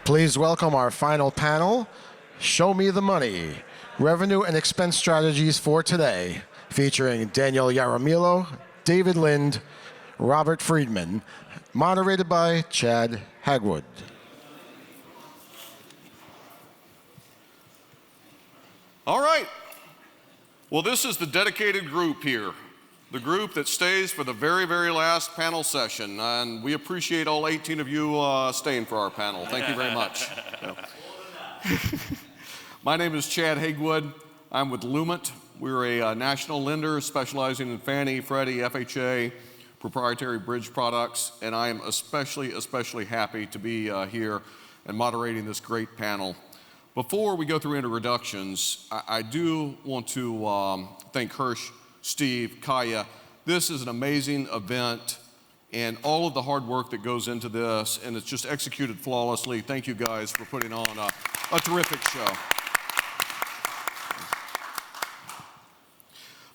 Please welcome our final panel, Show Me the Money, Revenue and Expense Strategies for Today, featuring Daniel Jaramillo, David Lynd, Robert Friedman, moderated by Chad Hagwood. All right. Well, this is the dedicated group here, the group that stays for the very, very last panel session. And we appreciate all 18 of you staying for our panel. Thank you very much. My name is Chad Hagwood. I'm with Lument. We're a national lender specializing in Fannie, Freddie, FHA, proprietary bridge products. And I am especially happy to be here and moderating this great panel. Before we go through introductions, I do want to thank Hirsch, Steve, Kaya. This is an amazing event and all of the hard work that goes into this, and it's just executed flawlessly. Thank you guys for putting on a terrific show.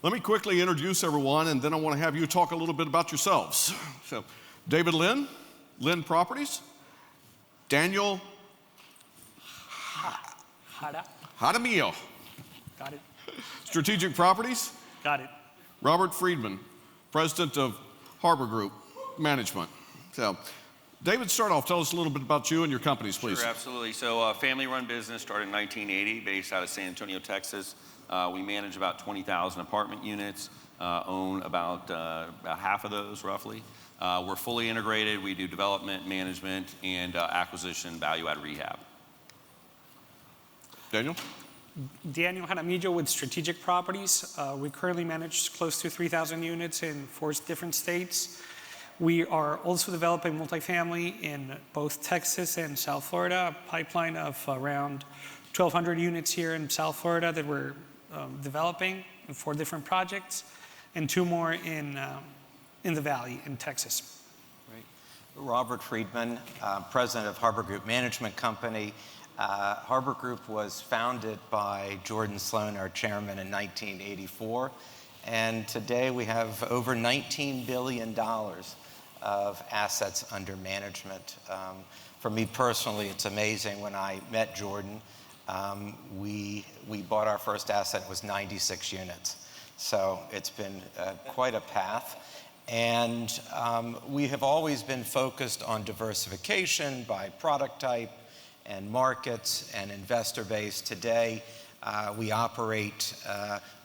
Let me quickly introduce everyone, and then I want to have you talk a little bit about yourselves. So, David Lynd, Lynd Properties. Daniel Jaramillo. Got it. Strategic Properties. Got it. Robert Friedman, President of Harbor Group Management. So, David, start off. Tell us a little bit about you and your companies, please. Sure, absolutely. So, family-run business started in 1980, based out of San Antonio, Texas. We manage about 20,000 apartment units, own about half of those, roughly. We're fully integrated. We do development, management, and acquisition, value-add rehab. Daniel? Daniel Jaramillo with Strategic Properties. We currently manage close to 3,000 units in 4 different states. We are also developing multifamily in both Texas and South Florida, a pipeline of around 1,200 units here in South Florida that we're developing in 4 different projects, and 2 more in the Valley in Texas. Great. Robert Friedman, President of Harbor Group Management Company. Harbor Group was founded by Jordan Sloan, our chairman, in 1984. And today we have over $19 billion of assets under management. For me personally, it's amazing. When I met Jordan, we bought our first asset. It was 96 units. So it's been quite a path. And we have always been focused on diversification by product type and markets and investor base. Today, we operate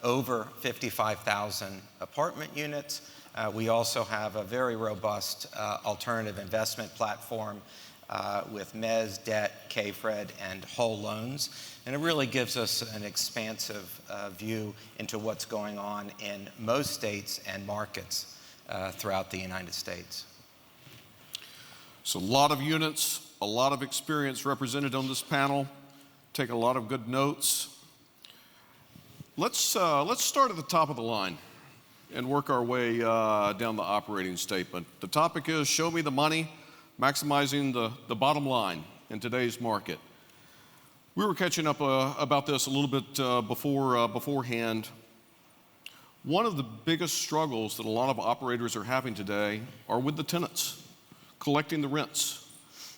over 55,000 apartment units. We also have a very robust alternative investment platform with mezz, debt, KFRED, and whole loans. And it really gives us an expansive view into what's going on in most states and markets throughout the United States. So a lot of units, a lot of experience represented on this panel. Take a lot of good notes. Let's start at the top of the line and work our way down the operating statement. The topic is Show Me the Money, maximizing the bottom line in today's market. We were catching up about this a little bit beforehand. One of the biggest struggles that a lot of operators are having today are with the tenants, collecting the rents.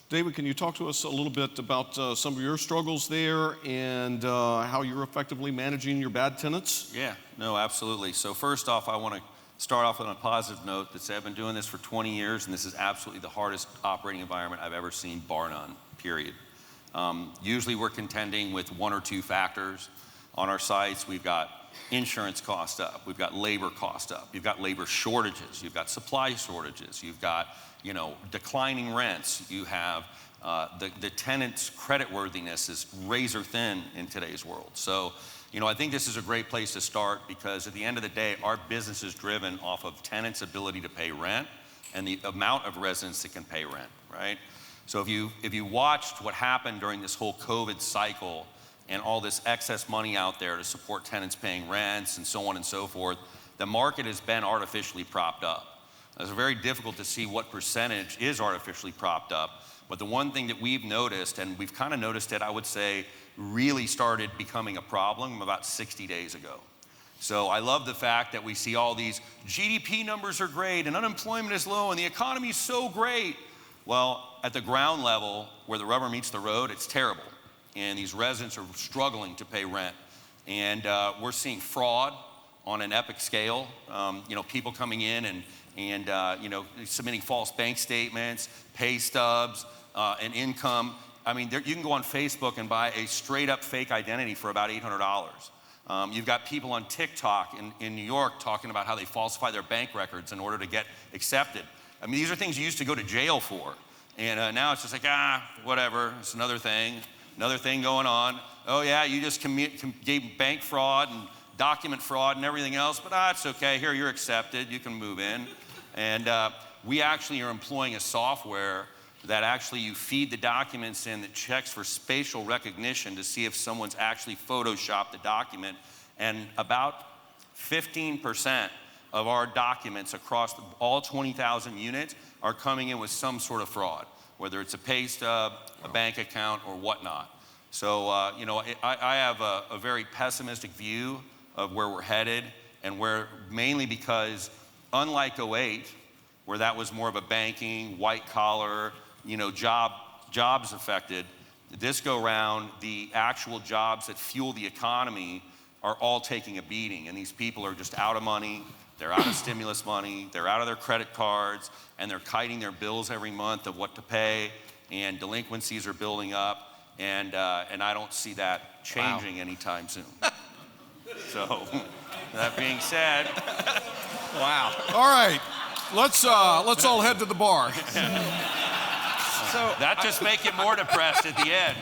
David, can you talk to us a little bit about some of your struggles there and how you're effectively managing your bad tenants? Yeah, no, absolutely. So first off, I want to start off on a positive note that say I've been doing this for 20 years, and this is absolutely the hardest operating environment I've ever seen, bar none, period. Usually we're contending with 1 or 2 factors on our sites. We've got insurance cost up, we've got labor cost up, you've got labor shortages, you've got supply shortages, you've got declining rents, you have the tenant's creditworthiness is razor thin in today's world. So, I think this is a great place to start because at the end of the day, our business is driven off of tenants' ability to pay rent and the amount of residents that can pay rent, right? So if you watched what happened during this whole COVID cycle and all this excess money out there to support tenants paying rents and so on and so forth, the market has been artificially propped up. It's very difficult to see what percentage is artificially propped up, but the one thing that we've noticed, and we've kind of noticed it, I would say, really started becoming a problem about 60 days ago. So I love the fact that we see all these GDP numbers are great and unemployment is low and the economy is so great, Well, at the ground level, where the rubber meets the road, it's terrible. And these residents are struggling to pay rent. And we're seeing fraud on an epic scale. People coming in and submitting false bank statements, pay stubs, and income. I mean, you can go on Facebook and buy a straight up fake identity for about $800. You've got people on TikTok in New York talking about how they falsify their bank records in order to get accepted. I mean, these are things you used to go to jail for. And now it's just like, whatever, it's another thing going on. Oh yeah, you just gave bank fraud and document fraud and everything else, but it's okay, here you're accepted, you can move in. And we actually are employing a software that actually you feed the documents in that checks for spatial recognition to see if someone's actually photoshopped the document. And about 15% of our documents across all 20,000 units are coming in with some sort of fraud, whether it's a pay stub, a bank account, or whatnot. So, I have a very pessimistic view of where we're headed, and mainly because, unlike '08, where that was more of a banking, white collar, jobs affected, this go round, the actual jobs that fuel the economy are all taking a beating, and these people are just out of money. They're out of stimulus money, they're out of their credit cards, and they're kiting their bills every month of what to pay, and delinquencies are building up, and I don't see that changing anytime soon. So, that being said, Wow. All right, let's all head to the bar. So that just make you more depressed at the end.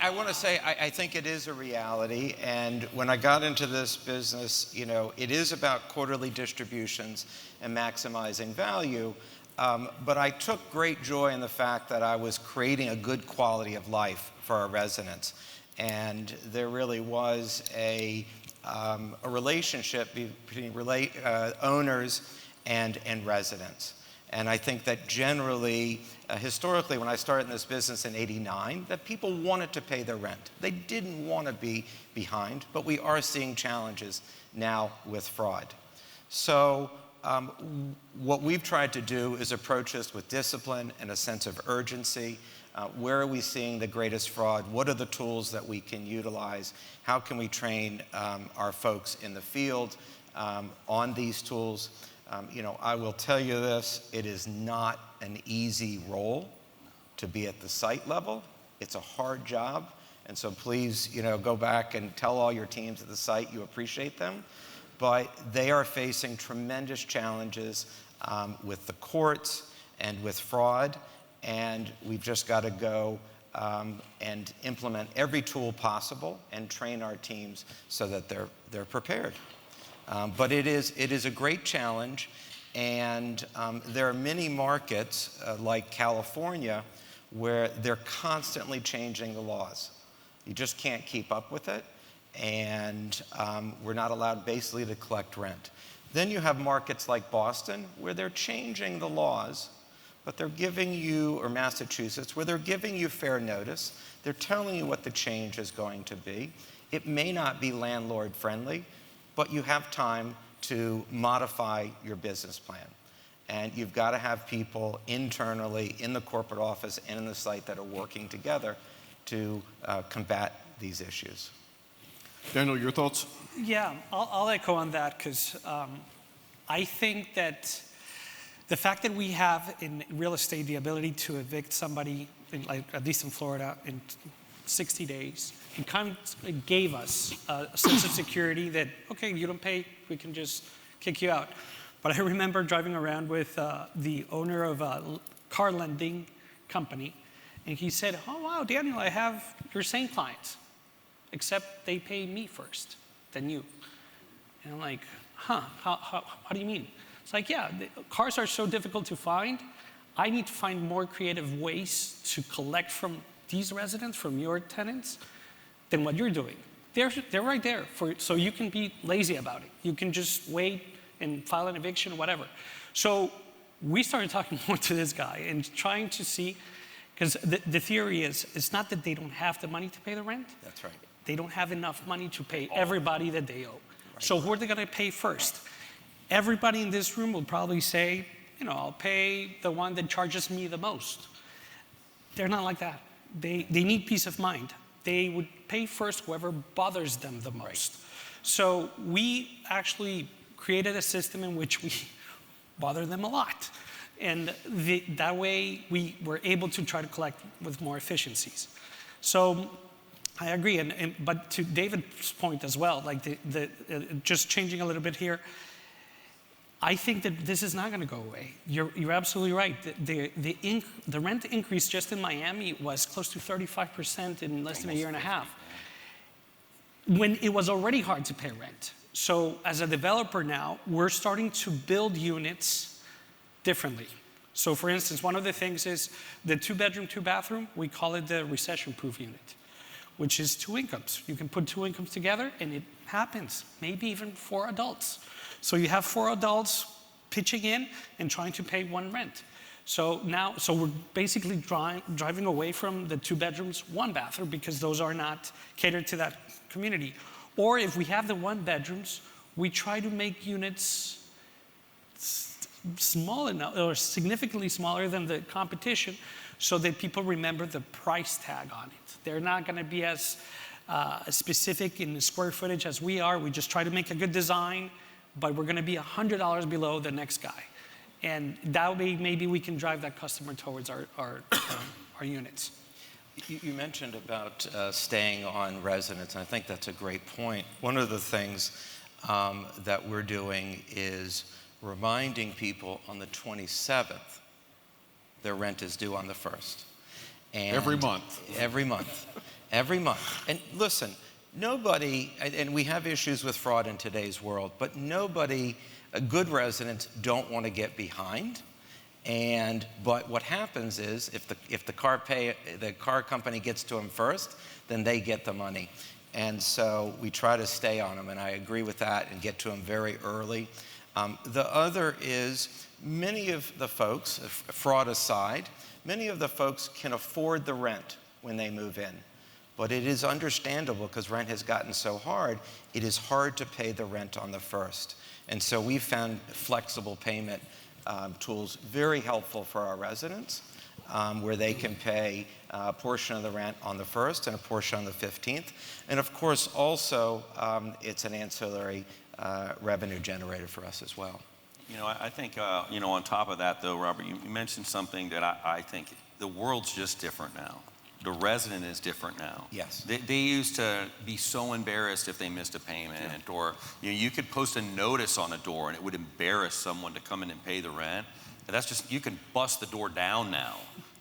I want to say I think it is a reality, and when I got into this business, it is about quarterly distributions and maximizing value, but I took great joy in the fact that I was creating a good quality of life for our residents, and there really was a relationship between owners and residents. And I think that generally, historically, when I started in this business in '89, that people wanted to pay their rent. They didn't want to be behind, but we are seeing challenges now with fraud. So what we've tried to do is approach this with discipline and a sense of urgency. Where are we seeing the greatest fraud? What are the tools that we can utilize? How can we train our folks in the field on these tools? I will tell you this, it is not an easy role to be at the site level. It's a hard job. And so please, go back and tell all your teams at the site you appreciate them. But they are facing tremendous challenges with the courts and with fraud. And we've just got to go and implement every tool possible and train our teams so that they're prepared. But it is a great challenge, and there are many markets like California where they're constantly changing the laws. You just can't keep up with it, and we're not allowed basically to collect rent. Then you have markets like Boston where they're changing the laws, but they're giving you, or Massachusetts, where they're giving you fair notice. They're telling you what the change is going to be. It may not be landlord friendly, but you have time to modify your business plan. And you've got to have people internally in the corporate office and in the site that are working together to combat these issues. Daniel, your thoughts? Yeah, I'll echo on that, because I think that the fact that we have in real estate the ability to evict somebody, at least in Florida, in 60 days, it kind of gave us a sense of security that, okay, you don't pay, we can just kick you out. But I remember driving around with the owner of a car lending company, and he said, oh, wow, Daniel, I have your same clients, except they pay me first, then you. And I'm like, how do you mean? It's like, yeah, cars are so difficult to find. I need to find more creative ways to collect from these residents, from your tenants, than what you're doing. They're right there, so you can be lazy about it. You can just wait and file an eviction or whatever. So we started talking more to this guy and trying to see, because the theory is, it's not that they don't have the money to pay the rent. That's right. They don't have enough money to pay everybody that they owe. Right. So who are they going to pay first? Everybody in this room will probably say I'll pay the one that charges me the most. They're not like that. They need peace of mind. They would pay first whoever bothers them the most. Right. So we actually created a system in which we bother them a lot. And that way we were able to try to collect with more efficiencies. So I agree, but to David's point as well, like just changing a little bit here, I think that this is not going to go away. You're absolutely right. The rent increase just in Miami was close to 35% in less than a year and a half, when it was already hard to pay rent. So as a developer now, we're starting to build units differently. So for instance, one of the things is the 2-bedroom, 2-bathroom, we call it the recession-proof unit, which is 2 incomes. You can put 2 incomes together and it happens, maybe even 4 adults. So you have 4 adults pitching in and trying to pay 1 rent. So we're basically driving away from the 2 bedrooms, 1 bathroom, because those are not catered to that community. Or if we have the 1 bedrooms, we try to make units small enough or significantly smaller than the competition so that people remember the price tag on it. They're not going to be as specific in the square footage as we are. We just try to make a good design, but we're going to be $100 below the next guy. And that way, maybe we can drive that customer towards our units. You mentioned about staying on residents, and I think that's a great point. One of the things that we're doing is reminding people on the 27th their rent is due on the 1st. And every month. Every month. Every month. And listen, nobody, and we have issues with fraud in today's world, but nobody, good residents don't want to get behind. But what happens is if the car company gets to them first, then they get the money. And so we try to stay on them, and I agree with that, and get to them very early. The other is many of the folks, fraud aside, many of the folks can afford the rent when they move in. But it is understandable, because rent has gotten so hard, it is hard to pay the rent on the 1st. And so we found flexible payment tools very helpful for our residents, where they can pay a portion of the rent on the 1st and a portion on the 15th. And of course, also, it's an ancillary revenue generator for us as well. I think, on top of that, though, Robert, you mentioned something that I think the world's just different now. The resident is different now. Yes. They used to be so embarrassed if they missed a payment, yeah. Or you could post a notice on a door and it would embarrass someone to come in and pay the rent. That's just, you can bust the door down now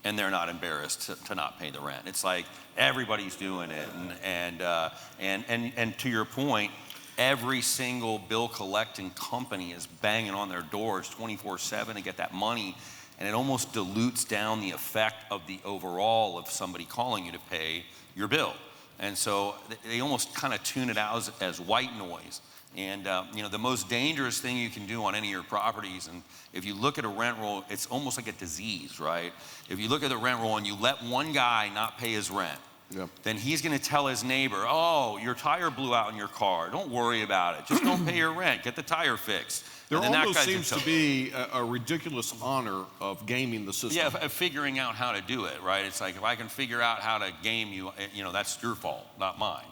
and they're not embarrassed to not pay the rent. It's like everybody's doing it, and to your point, every single bill collecting company is banging on their doors 24/7 to get that money. And it almost dilutes down the effect of the overall of somebody calling you to pay your bill. And so they almost kind of tune it out as white noise. And the most dangerous thing you can do on any of your properties, and if you look at a rent roll, it's almost like a disease, right? If you look at the rent roll and you let one guy not pay his rent, yep. Then he's going to tell his neighbor, oh, your tire blew out in your car. Don't worry about it. Just don't pay your rent. Get the tire fixed. There almost seems to be a ridiculous honor of gaming the system. Yeah, figuring out how to do it, right? It's like, if I can figure out how to game you, that's your fault, not mine.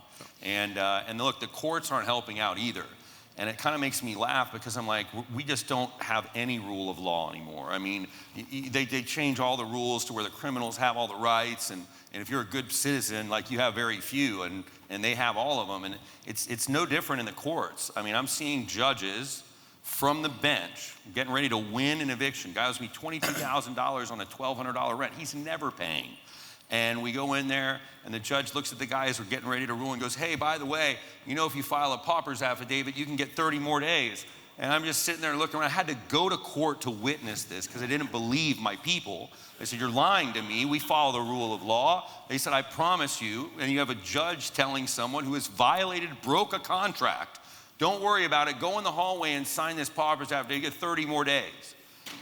And look, the courts aren't helping out either. And it kind of makes me laugh, because I'm like, we just don't have any rule of law anymore. I mean, they change all the rules to where the criminals have all the rights, and if you're a good citizen, like, you have very few, and they have all of them. And it's no different in the courts. I mean, I'm seeing judges from the bench getting ready to win an eviction. Guy owes me $22,000 on a $1,200 rent. He's never paying. And we go in there, and the judge looks at the guy as we're getting ready to rule and goes, hey, by the way, if you file a pauper's affidavit, you can get 30 more days. And I'm just sitting there looking around. I had to go to court to witness this, because I didn't believe my people. They said, you're lying to me. We follow the rule of law. They said, I promise you. And you have a judge telling someone who has broke a contract, don't worry about it. Go in the hallway and sign this pauper's affidavit. You get 30 more days.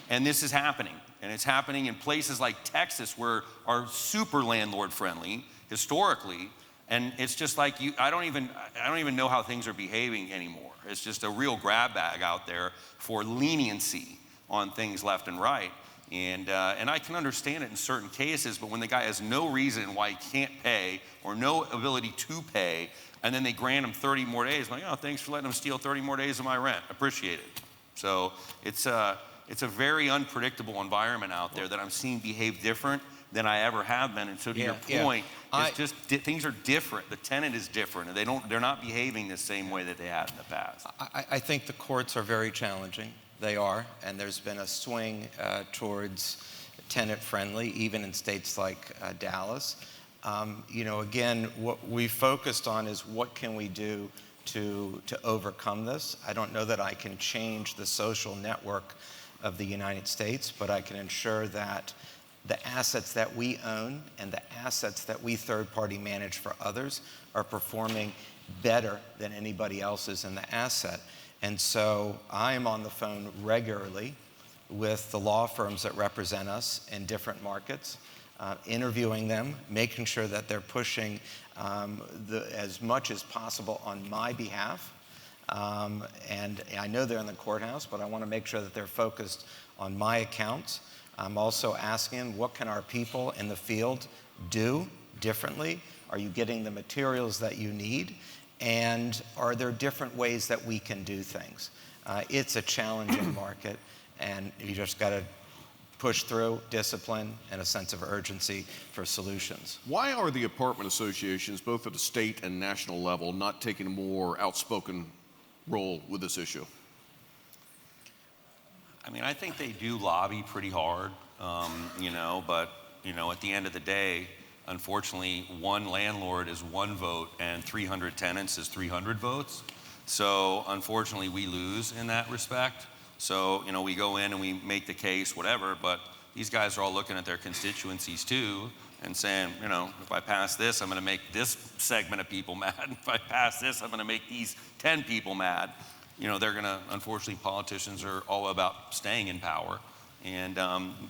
And this is happening. And it's happening in places like Texas, where are super landlord friendly historically. And it's just like, I don't even know how things are behaving anymore. It's just a real grab bag out there for leniency. on things left and right. And I can understand it in certain cases, but when the guy has no reason why he can't pay or no ability to pay, and then they grant him 30 more days, I'm like, oh, thanks for letting him steal 30 more days of my rent. Appreciate it. So it's a very unpredictable environment out there that I'm seeing behave different than I ever have been. And so to your point, it's just things are different. The tenant is different, and they're not behaving the same way that they had in the past. I think the courts are very challenging. They are, and there's been a swing towards tenant-friendly, even in states like Dallas. Again, what we focused on is what can we do to overcome this. I don't know that I can change the social network of the United States, but I can ensure that the assets that we own and the assets that we third-party manage for others are performing better than anybody else's in the asset. And so I am on the phone regularly with the law firms that represent us in different markets, interviewing them, making sure that they're pushing as much as possible on my behalf. And I know they're in the courthouse, but I want to make sure that they're focused on my accounts. I'm also asking, what can our people in the field do differently? Are you getting the materials that you need? And are there different ways that we can do things? It's a challenging market, and you just got to push through discipline and a sense of urgency for solutions. Why are the apartment associations, both at the state and national level, not taking a more outspoken role with this issue? I mean, I think they do lobby pretty hard, but at the end of the day, unfortunately, one landlord is one vote and 300 tenants is 300 votes. So unfortunately, we lose in that respect. So, we go in and we make the case, whatever, but these guys are all looking at their constituencies too and saying, if I pass this, I'm going to make this segment of people mad. If I pass this, I'm going to make these 10 people mad. They're going to, unfortunately, politicians are all about staying in power. And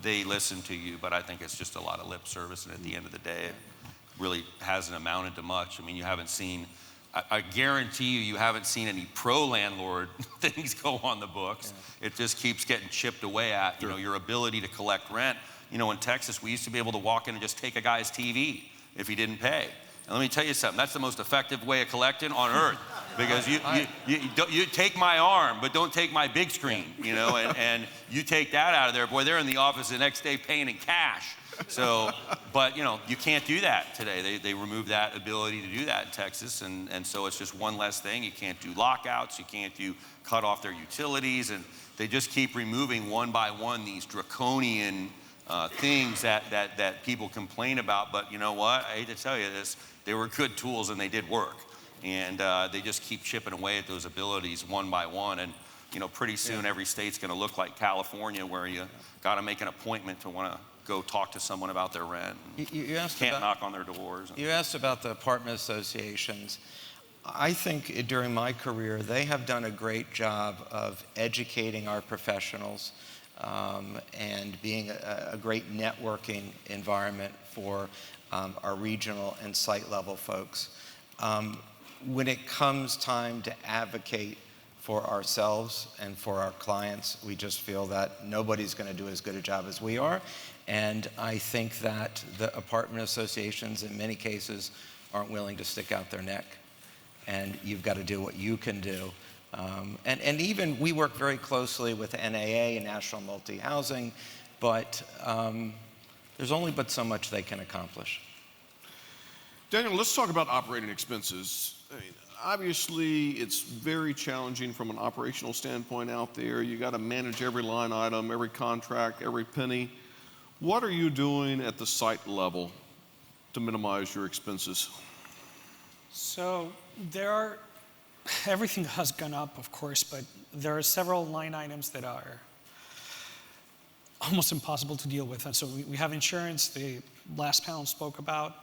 they listen to you, but I think it's just a lot of lip service, and at the end of the day, it really hasn't amounted to much. I mean, you haven't seen, I guarantee you haven't seen any pro-landlord things go on the books. Yeah. It just keeps getting chipped away at, your ability to collect rent. In Texas, we used to be able to walk in and just take a guy's TV if he didn't pay. And let me tell you something, that's the most effective way of collecting on earth. Because you take my arm, but don't take my big screen, and you take that out of there. Boy, they're in the office the next day paying in cash. So, but you can't do that today. They removed that ability to do that in Texas, and so it's just one less thing. You can't do lockouts, you can't cut off their utilities, and they just keep removing one by one these draconian things that people complain about. But you know what? I hate to tell you this, they were good tools and they did work. And they just keep chipping away at those abilities one by one. And, pretty soon every state's going to look like California, where you got to make an appointment to want to go talk to someone about their rent. You can't knock on their doors. You asked about the apartment associations. I think during my career, they have done a great job of educating our professionals and being a great networking environment for our regional and site level folks. When it comes time to advocate for ourselves and for our clients, we just feel that nobody's going to do as good a job as we are. And I think that the apartment associations in many cases aren't willing to stick out their neck. And you've got to do what you can do. And even we work very closely with NAA and National Multi-Housing, but there's only but so much they can accomplish. Daniel, let's talk about operating expenses. Obviously, it's very challenging from an operational standpoint out there. You got to manage every line item, every contract, every penny. What are you doing at the site level to minimize your expenses? So everything has gone up, of course, but there are several line items that are almost impossible to deal with. And so we have insurance, the last panel spoke about.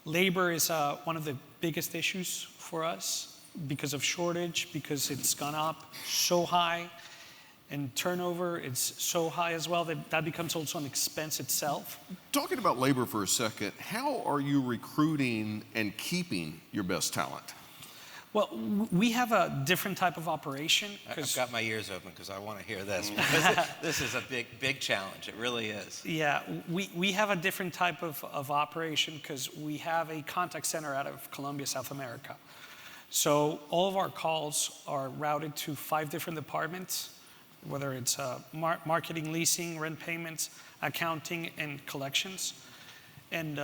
Labor is one of the biggest issues for us because of shortage, because it's gone up so high, and turnover it's so high as well that becomes also an expense itself. Talking about labor for a second, how are you recruiting and keeping your best talent? Well, we have a different type of operation. I've got my ears open because I want to hear this. Because this is a big challenge. It really is. Yeah, we have a different type of operation because we have a contact center out of Colombia, South America. So all of our calls are routed to 5 different departments, whether it's marketing, leasing, rent payments, accounting, and collections, and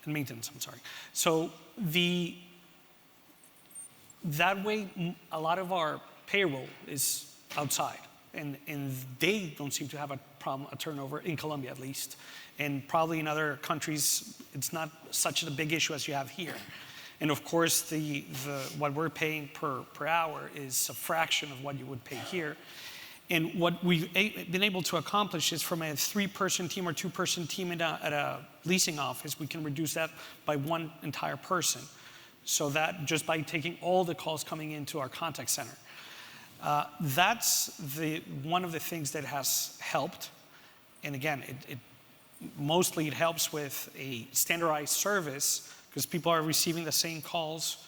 maintenance, I'm sorry. So that way, a lot of our payroll is outside, and they don't seem to have a problem, a turnover, in Colombia at least. And probably in other countries, it's not such a big issue as you have here. And of course, what we're paying per hour is a fraction of what you would pay here. And what we've been able to accomplish is from a 3-person team or 2-person team at a leasing office, we can reduce that by 1 entire person. So that just by taking all the calls coming into our contact center. That's one of the things that has helped. And again, mostly it helps with a standardized service because people are receiving the same calls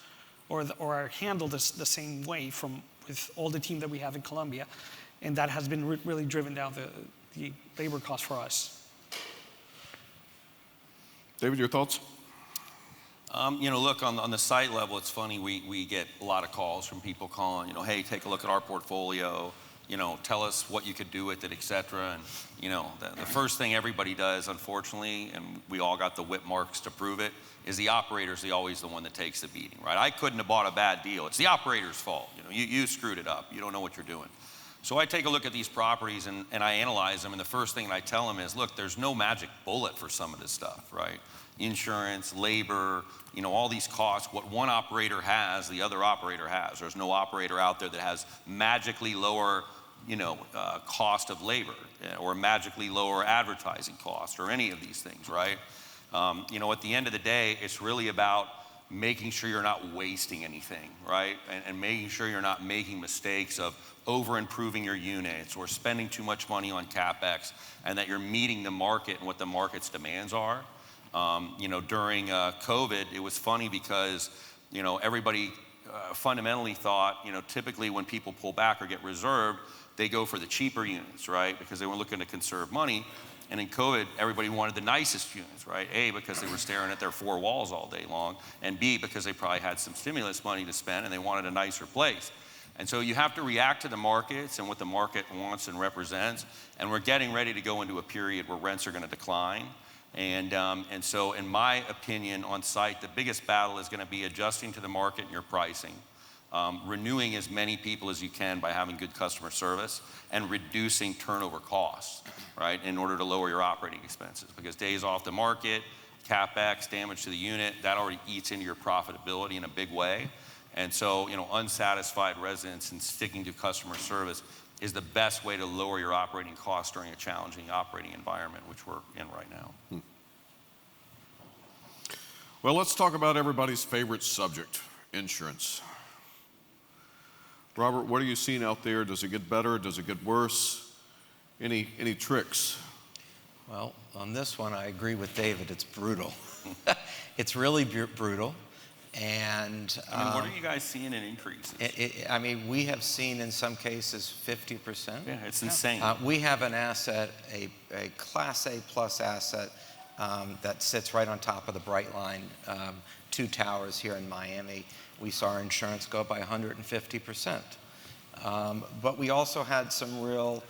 or are handled the same way with all the team that we have in Colombia. And that has been really driven down the labor cost for us. David, your thoughts? Look, on the site level, it's funny, we get a lot of calls from people calling, hey, take a look at our portfolio, tell us what you could do with it, et cetera. And, the first thing everybody does, unfortunately, and we all got the whip marks to prove it, is the operator's always the one that takes the beating, right? I couldn't have bought a bad deal. It's the operator's fault. You screwed it up. You don't know what you're doing. So I take a look at these properties and I analyze them, and the first thing I tell them is, look, there's no magic bullet for some of this stuff, right? Insurance, labor, all these costs. What one operator has, the other operator has. There's no operator out there that has magically lower, cost of labor or magically lower advertising cost or any of these things, right? At the end of the day, it's really about making sure you're not wasting anything, right? And making sure you're not making mistakes of over-improving your units or spending too much money on CapEx, and that you're meeting the market and what the market's demands are. During COVID, it was funny because, everybody fundamentally thought, typically when people pull back or get reserved, they go for the cheaper units, right? Because they were looking to conserve money. And in COVID, everybody wanted the nicest units, right? A, because they were staring at their 4 walls all day long, and B, because they probably had some stimulus money to spend and they wanted a nicer place. And so you have to react to the markets and what the market wants and represents. And we're getting ready to go into a period where rents are going to decline. And so in my opinion on site, the biggest battle is going to be adjusting to the market and your pricing, renewing as many people as you can by having good customer service, and reducing turnover costs, right, in order to lower your operating expenses. Because days off the market, CapEx, damage to the unit, that already eats into your profitability in a big way. And so, unsatisfied residents and sticking to customer service is the best way to lower your operating costs during a challenging operating environment, which we're in right now. Well, let's talk about everybody's favorite subject, insurance. Robert, what are you seeing out there? Does it get better? Does it get worse? Any tricks? Well, on this one, I agree with David. It's brutal. It's really brutal. And what are you guys seeing in increases? We have seen in some cases 50%. Yeah, it's insane. We have an asset, a Class A plus asset that sits right on top of the Bright Line, 2 towers here in Miami. We saw our insurance go up by 150%. But we also had some real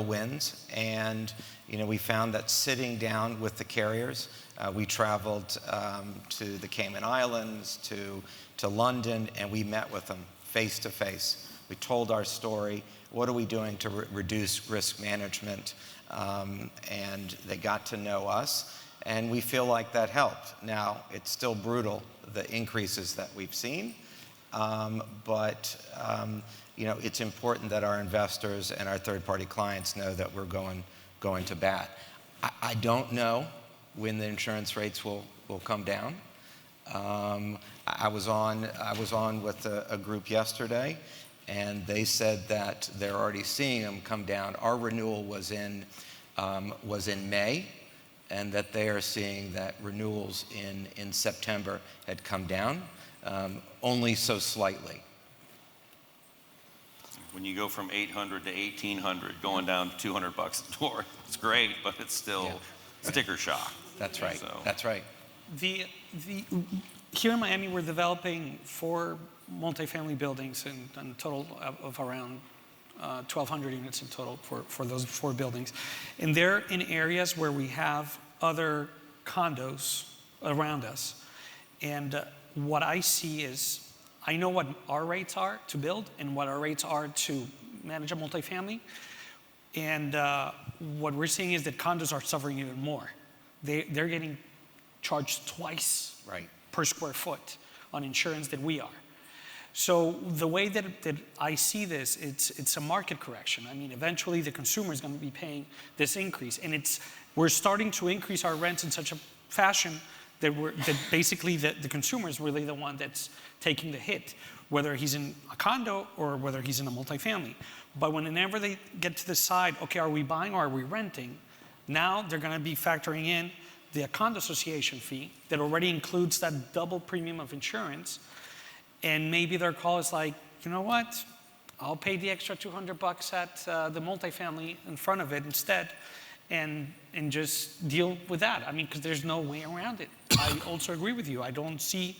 wins, and we found that sitting down with the carriers. We traveled to the Cayman Islands, to London, and we met with them face to face. We told our story. What are we doing to reduce risk management? And they got to know us, and we feel like that helped. Now, it's still brutal, the increases that we've seen, but it's important that our investors and our third-party clients know that we're going to bat. I don't know when the insurance rates will come down. I was on with a group yesterday, and they said that they're already seeing them come down. Our renewal was in May, and that they are seeing that renewals in September had come down. only so slightly. When you go from 800 to 1800, going down to 200 bucks a door, it's great, but it's still sticker shock. That's right. So. That's right. Here in Miami, we're developing 4 multifamily buildings and a total of around 1,200 units in total for those 4 buildings. And they're in areas where we have other condos around us. And what I see is, I know what our rates are to build and what our rates are to manage a multifamily. And what we're seeing is that condos are suffering even more. They're getting charged twice per square foot on insurance than we are. So the way that I see this, it's a market correction. I mean, eventually the consumer is going to be paying this increase, and we're starting to increase our rents in such a fashion that basically the consumer is really the one that's taking the hit, whether he's in a condo or whether he's in a multifamily. But whenever they get to decide, okay, are we buying or are we renting? Now they're going to be factoring in the condo association fee that already includes that double premium of insurance. And maybe their call is like, you know what? I'll pay the extra $200 at the multifamily in front of it instead, and just deal with that. I mean, because there's no way around it. I also agree with you. I don't see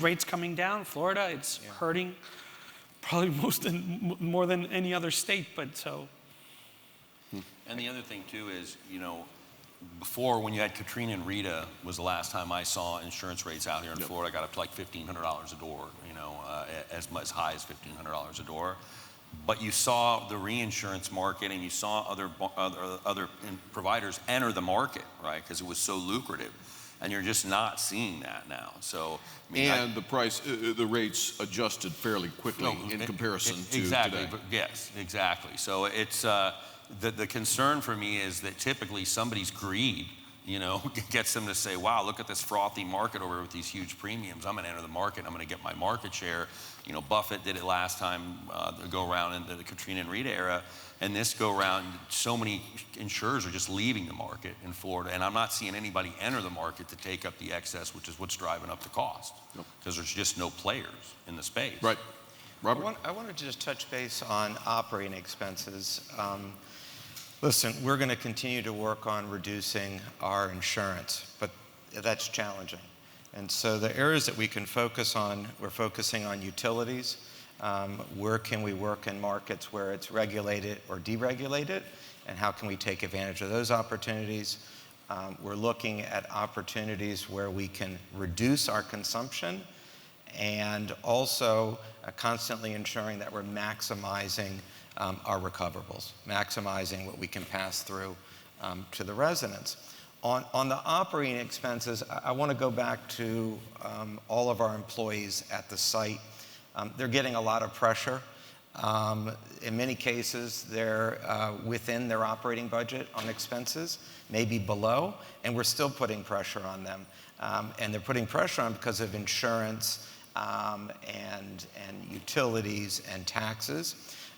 rates coming down. Florida, it's hurting probably more than any other state. But so. And the other thing too is, before, when you had Katrina and Rita was the last time I saw insurance rates out here in Florida. Got up to like $1,500 a door, as high as $1,500 a door. But you saw the reinsurance market and you saw other providers enter the market, right? Because it was so lucrative. And you're just not seeing that now. So, the rates adjusted fairly quickly in comparison to exactly, today. Yes, exactly. So it's the concern for me is that typically somebody's greed, gets them to say, wow, look at this frothy market over with these huge premiums. I'm going to enter the market. I'm going to get my market share. Buffett did it last time, go around in the Katrina and Rita era. And this go around, so many insurers are just leaving the market in Florida. And I'm not seeing anybody enter the market to take up the excess, which is what's driving up the cost. Because there's just no players in the space. Right. Robert? I wanted to just touch base on operating expenses. Listen, we're going to continue to work on reducing our insurance, but that's challenging. And so the areas that we can focus on, we're focusing on utilities. Where can we work in markets where it's regulated or deregulated, and how can we take advantage of those opportunities? We're looking at opportunities where we can reduce our consumption and also constantly ensuring that we're maximizing our recoverables, maximizing what we can pass through to the residents. On the operating expenses, I want to go back to all of our employees at the site. They're getting a lot of pressure. In many cases, they're within their operating budget on expenses, maybe below, and we're still putting pressure on them. And they're putting pressure on because of insurance and utilities and taxes.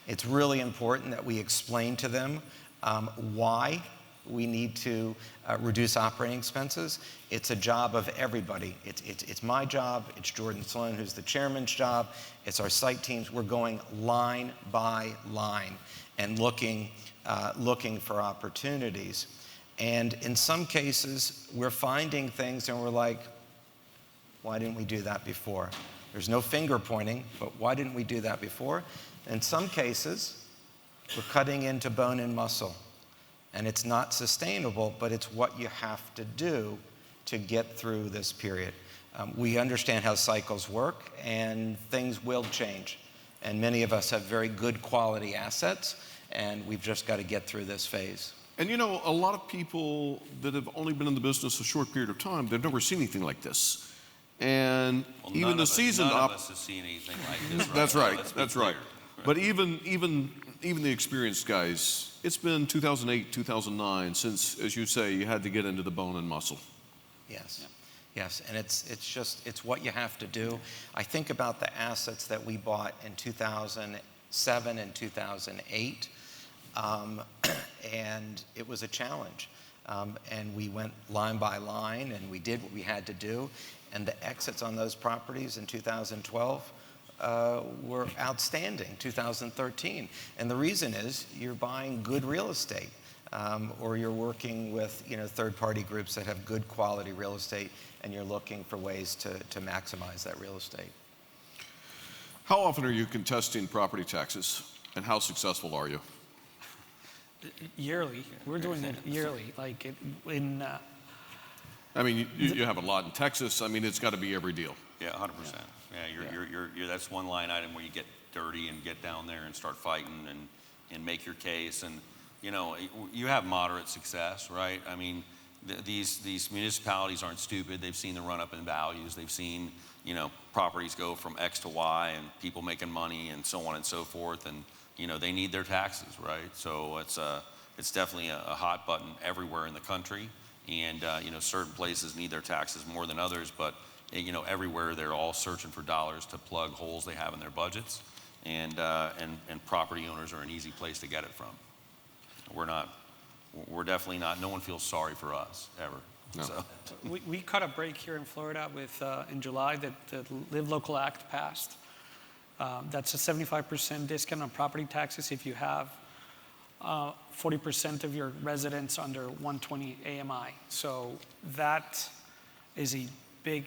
It's really important that we explain to them why we need to reduce operating expenses. It's a job of everybody. It's my job, it's Jordan Sloan, who's the chairman's job, it's our site teams. We're going line by line and looking for opportunities. And in some cases, we're finding things and we're like, why didn't we do that before? There's no finger pointing, but why didn't we do that before? In some cases, we're cutting into bone and muscle. And it's not sustainable, but it's what you have to do to get through this period. We understand how cycles work, and things will change. And many of us have very good quality assets, and we've just got to get through this phase. And a lot of people that have only been in the business a short period of time, they've never seen anything like this. And even the seasoned none of us have seen anything like this. Right? That's right. Let's be That's clear. right. But even the experienced guys, it's been 2008, 2009 since, as you say, you had to get into the bone and muscle. Yes. Yeah. Yes, and it's what you have to do. I think about the assets that we bought in 2007 and 2008, and it was a challenge. And we went line by line, and we did what we had to do. And the exits on those properties in 2012 were outstanding, 2013. And the reason is you're buying good real estate, or you're working with third-party groups that have good quality real estate, and you're looking for ways to maximize that real estate. How often are you contesting property taxes, and how successful are you? Yearly. We're doing it yearly. I mean, you have a lot in Texas. I mean, it's got to be every deal. Yeah, 100%. Yeah, that's one line item where you get dirty and get down there and start fighting and make your case. And, you have moderate success, right? I mean, these municipalities aren't stupid. They've seen the run up in values. They've seen, properties go from X to Y and people making money and so on and so forth. And, they need their taxes, right? So it's definitely a hot button everywhere in the country. And, certain places need their taxes more than others, but, everywhere they're all searching for dollars to plug holes they have in their budgets. And property owners are an easy place to get it from. We're definitely not, no one feels sorry for us, ever. No. So. We caught a break here in Florida with, in July, that the Live Local Act passed. That's a 75% discount on property taxes if you have 40% of your residents under 120 AMI. So that is a big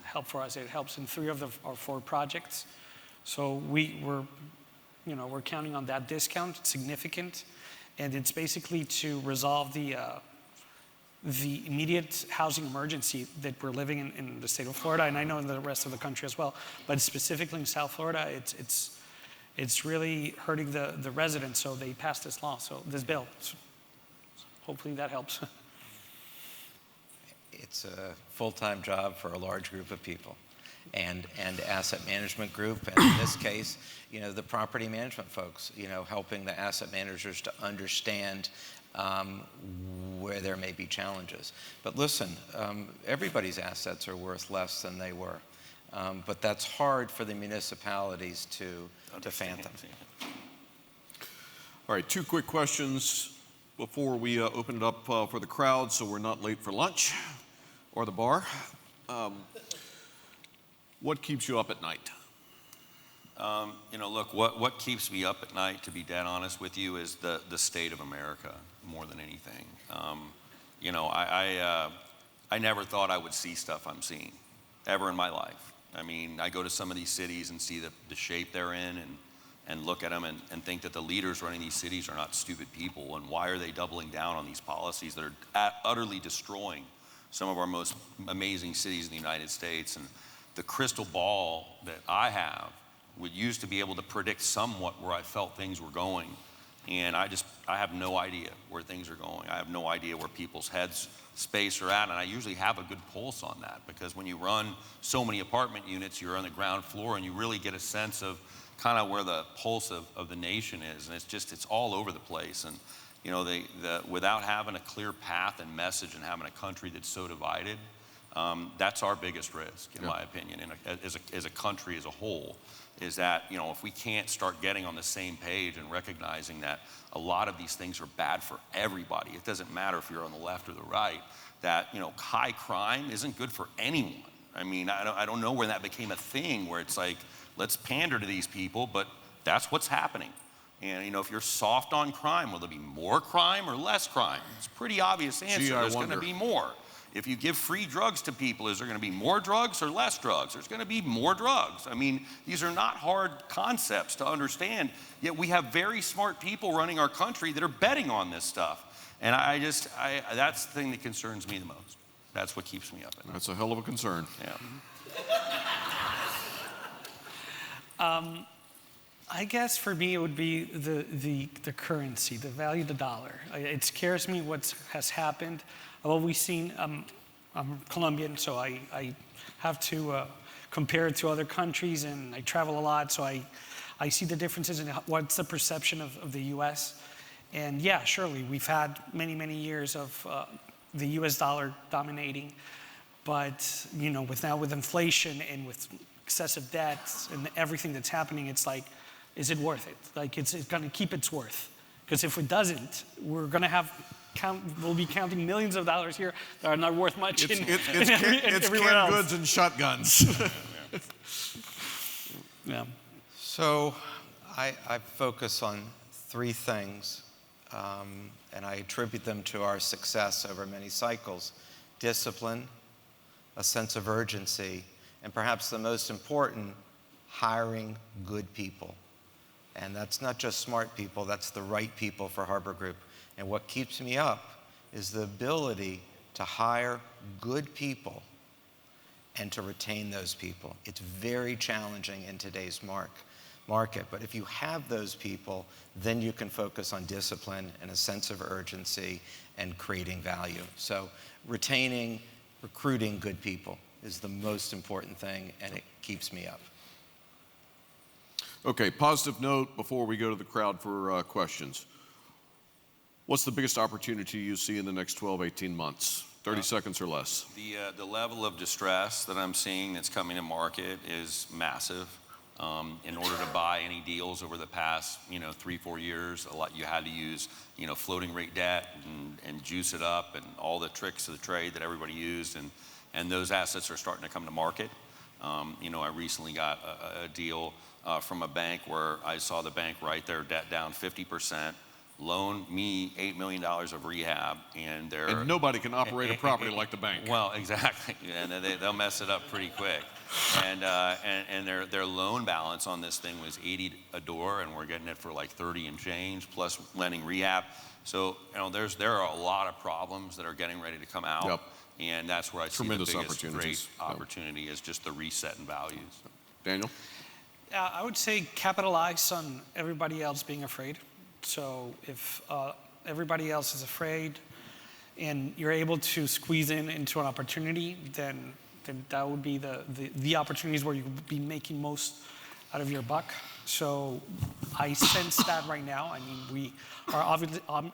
help for us. It helps in 3 of our 4 projects. So we're counting on that discount. It's significant, and it's basically to resolve the immediate housing emergency that we're living in the state of Florida, and I know in the rest of the country as well. But specifically in South Florida, it's really hurting the residents. So they passed this law, so this bill. So hopefully that helps. It's a full-time job for a large group of people, and asset management group, and in this case, the property management folks, helping the asset managers to understand where there may be challenges. But listen, everybody's assets are worth less than they were, but that's hard for the municipalities to fathom. All right, 2 quick questions before we open it up for the crowd so we're not late for lunch or the bar. What keeps you up at night? Look, what keeps me up at night, to be dead honest with you, is the state of America more than anything. I never thought I would see stuff I'm seeing ever in my life. I mean, I go to some of these cities and see the shape they're in and look at them and think that the leaders running these cities are not stupid people, and why are they doubling down on these policies that are utterly destroying some of our most amazing cities in the United States. And the crystal ball that I have used to be able to predict somewhat where I felt things were going. And I have no idea where things are going. I have no idea where people's heads space are at. And I usually have a good pulse on that, because when you run so many apartment units, you're on the ground floor and you really get a sense of kind of where the pulse of the nation is. And it's all over the place. And, without having a clear path and message and having a country that's so divided, that's our biggest risk, in my opinion, and as a country as a whole, is that, if we can't start getting on the same page and recognizing that a lot of these things are bad for everybody. It doesn't matter if you're on the left or the right, that, high crime isn't good for anyone. I mean, I don't know where that became a thing where it's like, let's pander to these people, but that's what's happening. And, if you're soft on crime, will there be more crime or less crime? It's a pretty obvious answer. There's going to be more. If you give free drugs to people, is there going to be more drugs or less drugs? There's going to be more drugs. I mean, these are not hard concepts to understand, yet we have very smart people running our country that are betting on this stuff. And that's the thing that concerns me the most. That's what keeps me up at night. That's a hell of a concern. Yeah. I guess for me it would be the currency, the value of the dollar. It scares me what has happened. I've always seen, I'm Colombian, so I have to compare it to other countries, and I travel a lot, so I see the differences in what's the perception of the U.S. And yeah, surely we've had many, many years of the U.S. dollar dominating, but with inflation and with excessive debt and everything that's happening, it's like, is it worth it? Like, it's going to keep its worth. Because if it doesn't, we're going to have we'll be counting millions of dollars here that are not worth much It's everywhere canned else. goods and shotguns. Yeah. So I focus on three things, and I attribute them to our success over many cycles: discipline, a sense of urgency, and perhaps the most important, hiring good people. And that's not just smart people, that's the right people for Harbor Group. And what keeps me up is the ability to hire good people and to retain those people. It's very challenging in today's market, but if you have those people, then you can focus on discipline and a sense of urgency and creating value. So recruiting good people is the most important thing, and it keeps me up. Okay, positive note before we go to the crowd for questions. What's the biggest opportunity you see in the next 12, 18 months? 30 seconds or less. The level of distress that I'm seeing that's coming to market is massive. In order to buy any deals over the past, 3-4 years, you had to use, floating rate debt and juice it up and all the tricks of the trade that everybody used, and those assets are starting to come to market. I recently got a deal from a bank where I saw the bank write their debt down 50%, loan me $8 million of rehab, and nobody can operate a property like the bank. Well, exactly, and they'll mess it up pretty quick. And their loan balance on this thing was $80 a door, and we're getting it for like 30 and change, plus lending rehab. So there are a lot of problems that are getting ready to come out. Yep. And that's where I see Tremendous the biggest opportunities. great opportunity is just the reset in values. Daniel? I would say capitalize on everybody else being afraid. So if everybody else is afraid and you're able to squeeze into an opportunity, then that would be the opportunities where you would be making most out of your buck. So I sense that right now. I mean, we are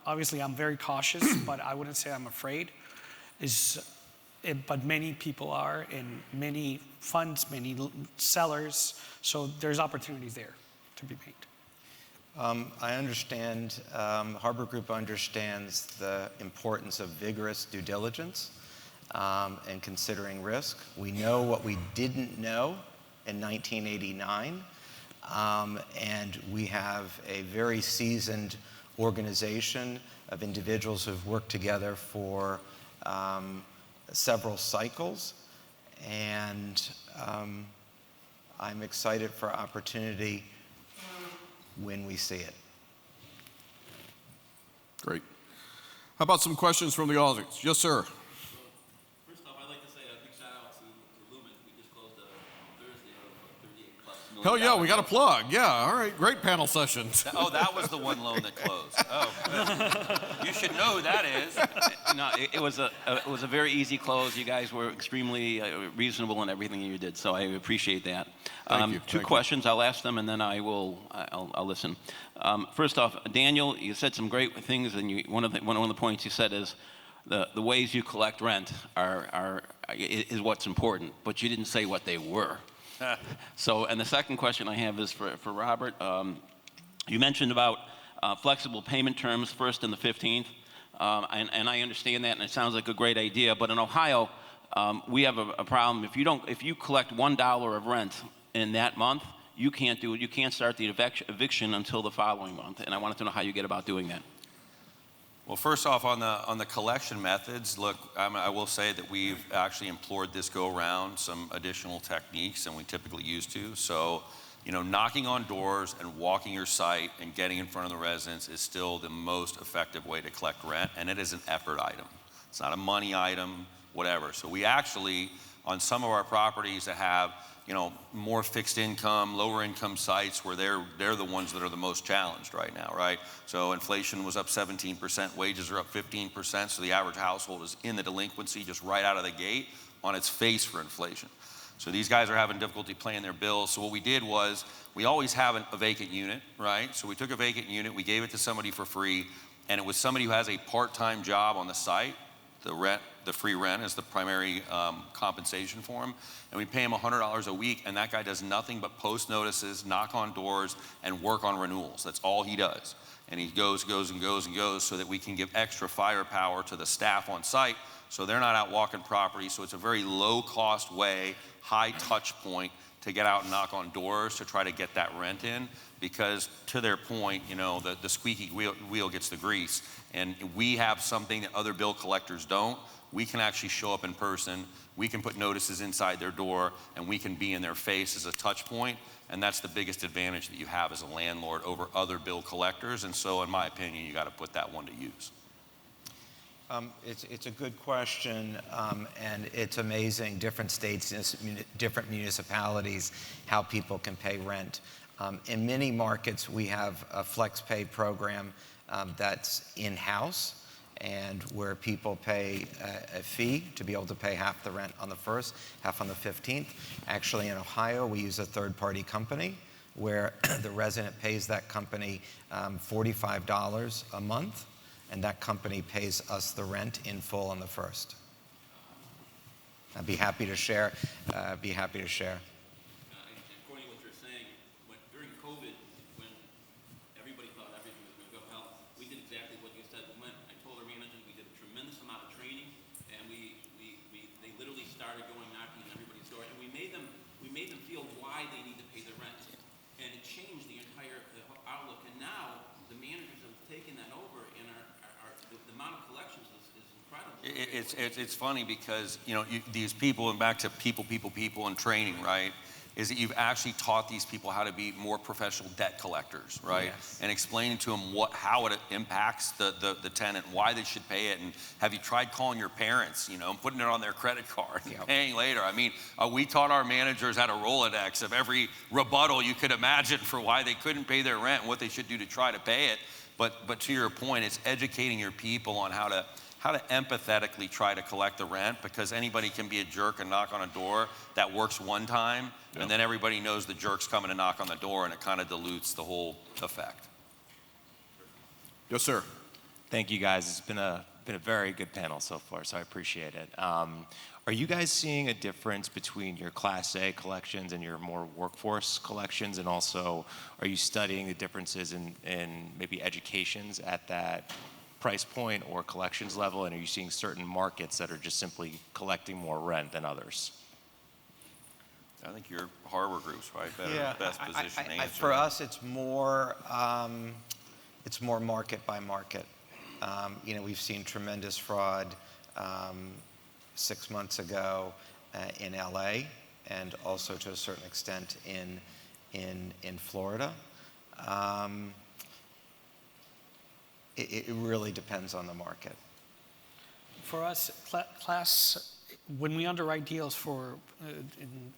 obviously I'm very cautious, but I wouldn't say I'm afraid. But many people are, and many funds, many sellers. So there's opportunities there to be made. I understand, Harbor Group understands the importance of vigorous due diligence and considering risk. We know what we didn't know in 1989, and we have a very seasoned organization of individuals who've worked together for several cycles, and I'm excited for opportunity when we see it. Great. How about some questions from the audience? Yes, sir. First off, I'd like to say a big shout out to Lument. We just closed Thursday of $38+ million. Hell yeah, we got a plug. Yeah, all right, great panel session. That was the one loan that closed. Oh, you should know who that is. No, it was a very easy close. You guys were extremely reasonable in everything you did, so I appreciate that. Thank you. Two questions. I'll ask them, and then I'll listen. First off, Daniel, you said some great things, and one of the points you said is the ways you collect rent is what's important, but you didn't say what they were. So, and the second question I have is for Robert. You mentioned about flexible payment terms, first and the 15th. And I understand that, and it sounds like a great idea. But in Ohio, we have a problem. If you collect $1 of rent in that month, you can't do it. You can't start the eviction until the following month. And I wanted to know how you get about doing that. Well, first off, on the collection methods, look, I will say that we've actually employed this go around some additional techniques than we typically used to. So, knocking on doors and walking your site and getting in front of the residents is still the most effective way to collect rent, and it is an effort item. It's not a money item, whatever. So we actually, on some of our properties that have, more fixed income, lower income sites where they're the ones that are the most challenged right now, right? So inflation was up 17%, wages are up 15%, so the average household is in the delinquency just right out of the gate on its face for inflation. So these guys are having difficulty paying their bills. So what we did was, we always have a vacant unit, right? So we took a vacant unit, we gave it to somebody for free, and it was somebody who has a part-time job on the site. The free rent is the primary compensation for him. And we pay him $100 a week, and that guy does nothing but post notices, knock on doors, and work on renewals. That's all he does. and he goes so that we can give extra firepower to the staff on site so they're not out walking property. So it's a very low cost way, high touch point to get out and knock on doors to try to get that rent in, because to their point, you know, the squeaky wheel gets the grease, and we have something that other bill collectors don't. We can actually show up in person, we can put notices inside their door, and we can be in their face as a touch point, and that's the biggest advantage that you have as a landlord over other bill collectors. And so in my opinion, you got to put that one to use. It's a good question, and it's amazing, different states, different municipalities, how people can pay rent. In many markets, we have a flex pay program that's in-house, and where people pay a fee to be able to pay half the rent on the 1st, half on the 15th. Actually, in Ohio, we use a third-party company where the resident pays that company $45 a month, and that company pays us the rent in full on the 1st. I'd be happy to share. According to what you're saying, during COVID, when everybody thought everything was going to go hell, we did exactly what you said. I told our managers we did a tremendous amount of training, and they literally started going knocking on everybody's door, and we made them feel why they need to pay their rent, and it changed the entire outlook. And now the managers have taken that over, and the amount of collections is incredible. It's funny because, you know, these people, and back to people and training, right, is that you've actually taught these people how to be more professional debt collectors, right? Yes. And explaining to them how it impacts the tenant, why they should pay it, and have you tried calling your parents, you know, and putting it on their credit card and paying later? I mean, we taught our managers how to Rolodex of every rebuttal you could imagine for why they couldn't pay their rent and what they should do to try to pay it. But to your point, it's educating your people on how to empathetically try to collect the rent, because anybody can be a jerk and knock on a door. That works one time, and then everybody knows the jerk's coming to knock on the door, and it kind of dilutes the whole effect. Yes, sir. Thank you, guys. It's been a very good panel so far, so I appreciate it. Are you guys seeing a difference between your Class A collections and your more workforce collections? And also, are you studying the differences in maybe educations at that price point or collections level? And are you seeing certain markets that are just simply collecting more rent than others? I think your Harbor Group's probably best position to answer. For us, it's more market by market. You know, we've seen tremendous fraud 6 months ago in LA, and also to a certain extent in Florida. It really depends on the market. For us, when we underwrite deals for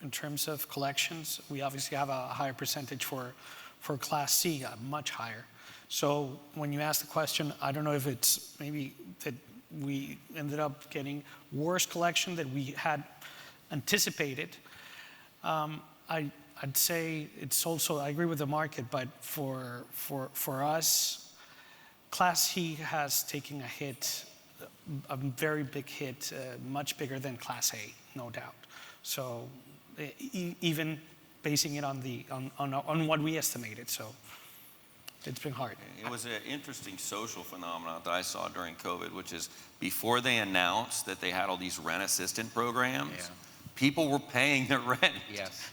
in terms of collections, we obviously have a higher percentage for Class C, much higher. So when you ask the question, I don't know if it's maybe that we ended up getting worse collection than we had anticipated. I'd say it's also, I agree with the market, but for us, Class C has taken a hit, a very big hit, much bigger than Class A, no doubt. So even basing it on what we estimated, so it's been hard. It was an interesting social phenomenon that I saw during COVID, which is before they announced that they had all these rent assistant programs, people were paying their rent. Yes.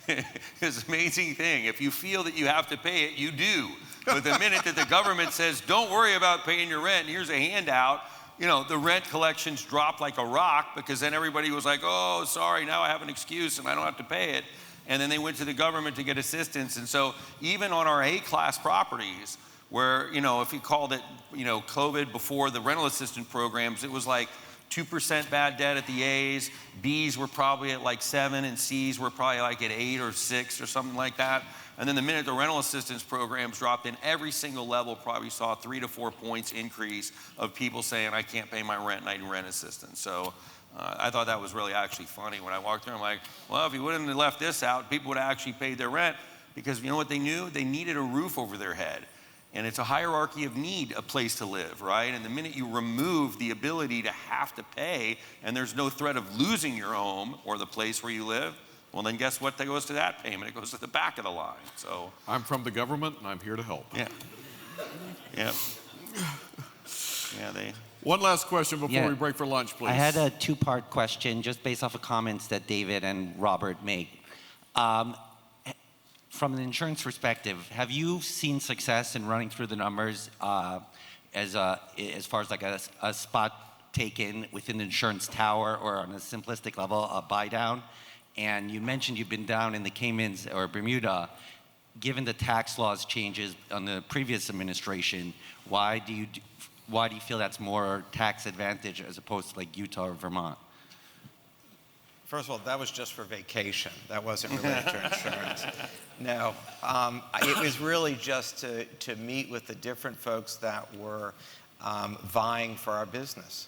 It's an amazing thing. If you feel that you have to pay it, you do. But the minute that the government says, don't worry about paying your rent, here's a handout, you know, the rent collections dropped like a rock, because then everybody was like, oh, sorry, now I have an excuse and I don't have to pay it. And then they went to the government to get assistance. And so even on our A-class properties, where, you know, if you called it, you know, COVID before the rental assistance programs, it was like 2% bad debt at the A's, B's were probably at like 7, and C's were probably like at 8 or 6 or something like that. And then the minute the rental assistance programs dropped in, every single level probably saw 3 to 4 points increase of people saying, I can't pay my rent and I need rent assistance. So I thought that was really actually funny. When I walked through, I'm like, well, if you wouldn't have left this out, people would have actually paid their rent, because you know what they knew? They needed a roof over their head. And it's a hierarchy of need, a place to live, right? And the minute you remove the ability to have to pay, and there's no threat of losing your home or the place where you live, well, then guess what? That goes to that payment. It goes to the back of the line. So I'm from the government, and I'm here to help. Yeah. Yep. Yeah, they. One last question before Yeah. we break for lunch, please. I had a two-part question just based off of comments that David and Robert made. From an insurance perspective, have you seen success in running through the numbers as far as like a spot taken within the insurance tower or on a simplistic level, a buy down? And you mentioned you've been down in the Caymans or Bermuda. Given the tax laws changes on the previous administration, why do you feel that's more tax advantage as opposed to like Utah or Vermont? First of all, that was just for vacation. That wasn't related to insurance. No, it was really just to meet with the different folks that were vying for our business.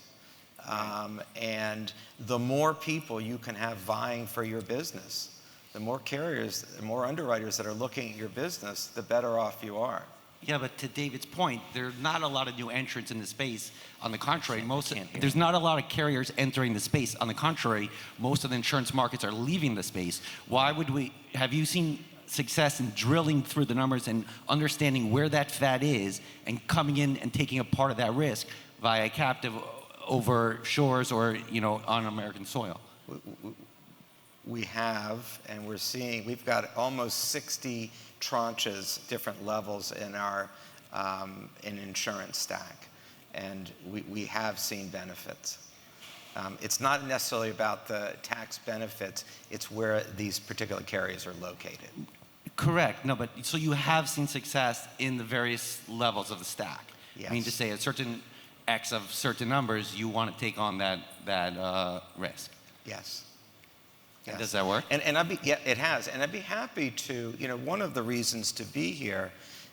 And the more people you can have vying for your business, the more carriers, the more underwriters that are looking at your business, the better off you are. Yeah, but to David's point, there are not a lot of new entrants in the space. On the contrary, there's not a lot of carriers entering the space. On the contrary, most of the insurance markets are leaving the space. Have you seen success in drilling through the numbers and understanding where that fat is and coming in and taking a part of that risk via captive over shores or, on American soil? We have, and we've got almost 60 tranches, different levels in our in insurance stack, and we have seen benefits. It's not necessarily about the tax benefits, it's where these particular carriers are located. Correct. No, but so you have seen success in the various levels of the stack. Yes. I mean, to say a certain X of certain numbers, you want to take on that risk. Yes. Yes. Does that work? And it has. And I'd be happy to, one of the reasons to be here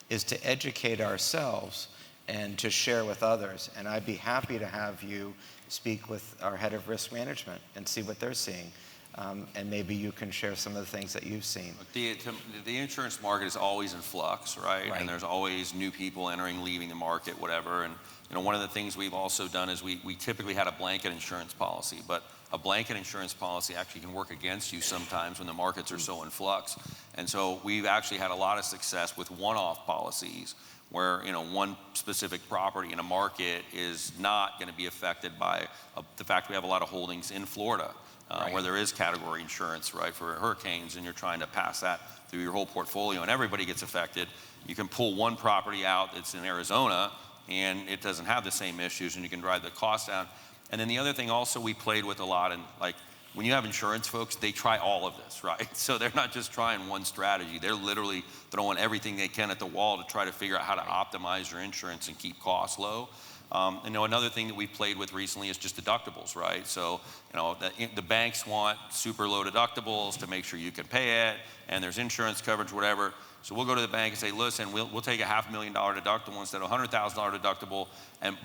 is to educate ourselves and to share with others. And I'd be happy to have you speak with our head of risk management and see what they're seeing. And maybe you can share some of the things that you've seen. The insurance market is always in flux, right? And there's always new people entering, leaving the market, whatever. And one of the things we've also done is we typically had a blanket insurance policy, but a blanket insurance policy actually can work against you sometimes when the markets are so in flux. And so we've actually had a lot of success with one-off policies where one specific property in a market is not going to be affected by the fact we have a lot of holdings in Florida. Where there is category insurance, right, for hurricanes, and you're trying to pass that through your whole portfolio, and everybody gets affected. You can pull one property out that's in Arizona, and it doesn't have the same issues, and you can drive the cost down. And then the other thing also we played with a lot, and like when you have insurance folks, they try all of this, right? So they're not just trying one strategy. They're literally throwing everything they can at the wall to try to figure out how to optimize your insurance and keep costs low. Another thing that we played with recently is just deductibles, right? So, the banks want super low deductibles to make sure you can pay it, and there's insurance coverage, whatever. So we'll go to the bank and say, listen, we'll take a $500,000 deductible instead of a $100,000 deductible,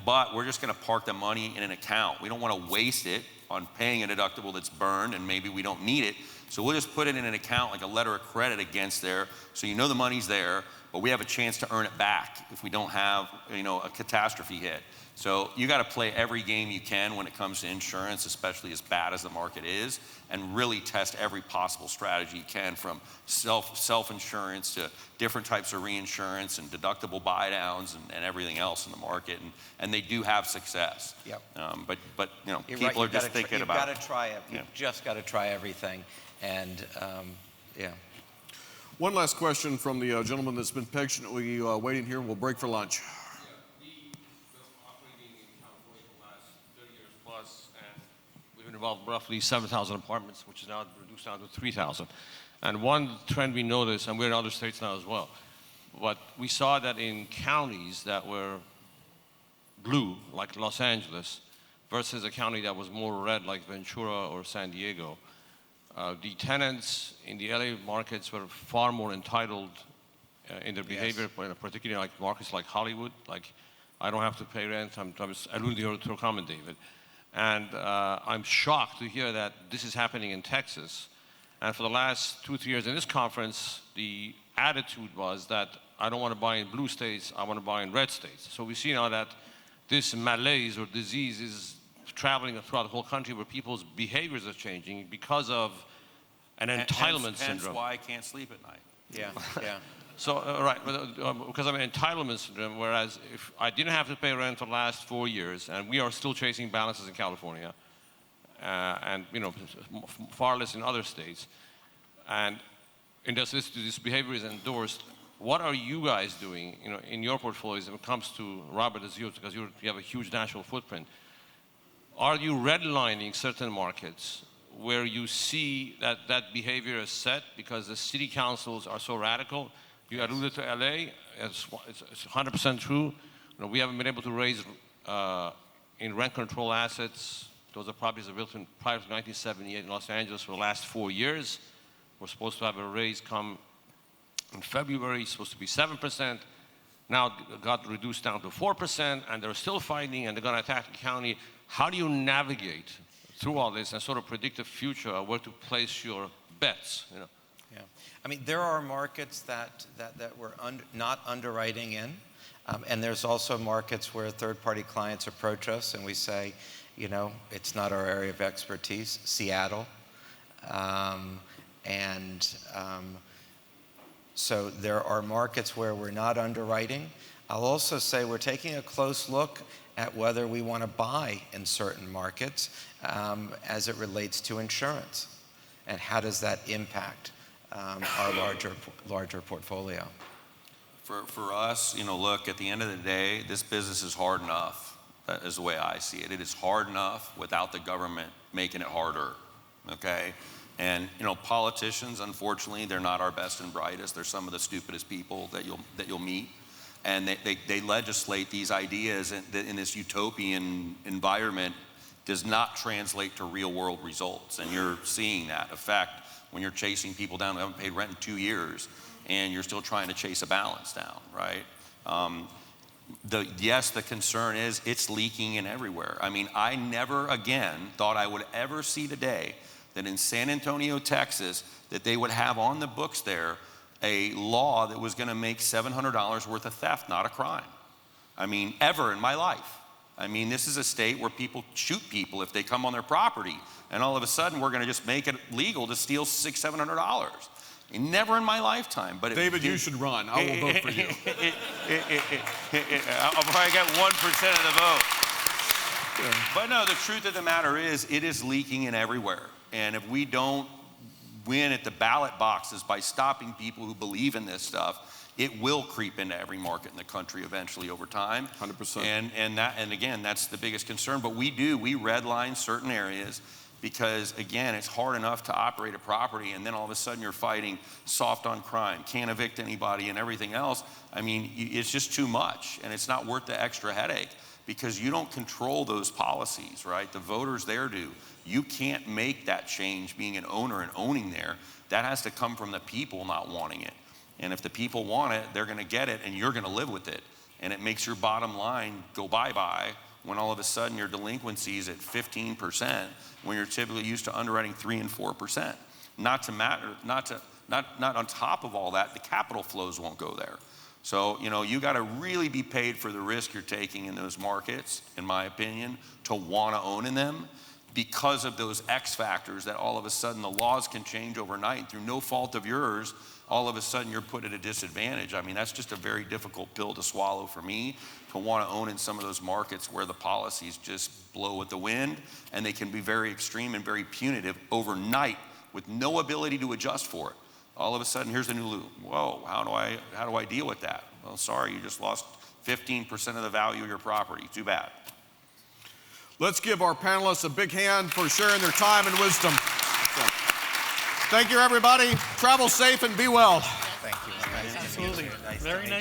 but we're just going to park the money in an account. We don't want to waste it on paying a deductible that's burned, and maybe we don't need it. So we'll just put it in an account, like a letter of credit against there, so the money's there, but we have a chance to earn it back if we don't have, a catastrophe hit. So you got to play every game you can when it comes to insurance, especially as bad as the market is, and really test every possible strategy you can, from self-insurance to different types of reinsurance and deductible buy downs and everything else in the market. And they do have success. Yep. But You're people right. are just thinking about it. You've got to try it. You've just got to try everything. And One last question from the gentleman that's been patiently waiting here. We'll break for lunch. We've been involved in roughly 7,000 apartments, which is now reduced down to 3,000. And one trend we noticed, and we're in other states now as well, but we saw that in counties that were blue, like Los Angeles, versus a county that was more red, like Ventura or San Diego, the tenants in the LA markets were far more entitled in their behavior, particularly like markets like Hollywood. Like, I don't have to pay rent. I'm alluding to your comment, David. And I'm shocked to hear that this is happening in Texas. And for the last 2-3 years in this conference, the attitude was that I don't want to buy in blue states, I want to buy in red states. So we see now that this malaise or disease is traveling throughout the whole country, where people's behaviors are changing because of an entitlement syndrome. Hence why I can't sleep at night. Yeah. So, right, because I'm an entitlement syndrome, whereas if I didn't have to pay rent for the last 4 years, and we are still chasing balances in California, and far less in other states, and this behavior is endorsed, what are you guys doing, in your portfolios when it comes to Robert as yours, because you have a huge national footprint? Are you redlining certain markets where you see that behavior is set because the city councils are so radical? You alluded to LA, it's 100% true. We haven't been able to raise in rent control assets. Those are properties that were built prior to 1978 in Los Angeles for the last 4 years. We're supposed to have a raise come in February, it's supposed to be 7%. Now it got reduced down to 4%, and they're still fighting, and they're going to attack the county. How do you navigate through all this and sort of predict the future of where to place your bets? Yeah, I mean, there are markets that we're not underwriting in, and there's also markets where third-party clients approach us and we say, it's not our area of expertise. Seattle, so there are markets where we're not underwriting. I'll also say we're taking a close look at whether we want to buy in certain markets as it relates to insurance, and how does that impact our larger portfolio. For us, look, at the end of the day, this business is hard enough. That is the way I see it. It is hard enough without the government making it harder, okay? And, politicians, unfortunately, they're not our best and brightest. They're some of the stupidest people that you'll meet. And they legislate these ideas in this utopian environment does not translate to real world results. And you're seeing that effect when you're chasing people down who haven't paid rent in 2 years, and you're still trying to chase a balance down, right? Yes, the concern is it's leaking in everywhere. I mean, I never again thought I would ever see the day that in San Antonio, Texas, that they would have on the books there a law that was going to make $700 worth of theft not a crime. I mean, ever in my life. I mean, this is a state where people shoot people if they come on their property, and all of a sudden we're going to just make it legal to steal $600-700. Never in my lifetime. But David, you should run. I will vote for you. I'll probably get 1% of the vote. Yeah. But no, the truth of the matter is it is leaking in everywhere. And if we don't win at the ballot boxes by stopping people who believe in this stuff, it will creep into every market in the country eventually over time. 100%. And again, that's the biggest concern. But we redline certain areas because, again, it's hard enough to operate a property, and then all of a sudden you're fighting soft on crime, can't evict anybody, and everything else. I mean, it's just too much, and it's not worth the extra headache because you don't control those policies, right? The voters there do. You can't make that change being an owner and owning there. That has to come from the people not wanting it. And if the people want it, they're going to get it, and you're going to live with it. And it makes your bottom line go bye-bye when all of a sudden your delinquency is at 15% when you're typically used to underwriting 3 and 4%. Not on top of all that, the capital flows won't go there. So, you got to really be paid for the risk you're taking in those markets, in my opinion, to want to own in them because of those X factors that all of a sudden the laws can change overnight through no fault of yours. All of a sudden you're put at a disadvantage. I mean, that's just a very difficult pill to swallow for me, to want to own in some of those markets where the policies just blow with the wind, and they can be very extreme and very punitive overnight with no ability to adjust for it. All of a sudden, here's the new loop. Whoa, how do I deal with that? Well, sorry, you just lost 15% of the value of your property. Too bad. Let's give our panelists a big hand for sharing their time and wisdom. So, thank you, everybody. Travel safe and be well. Thank you. Absolutely. Very nice.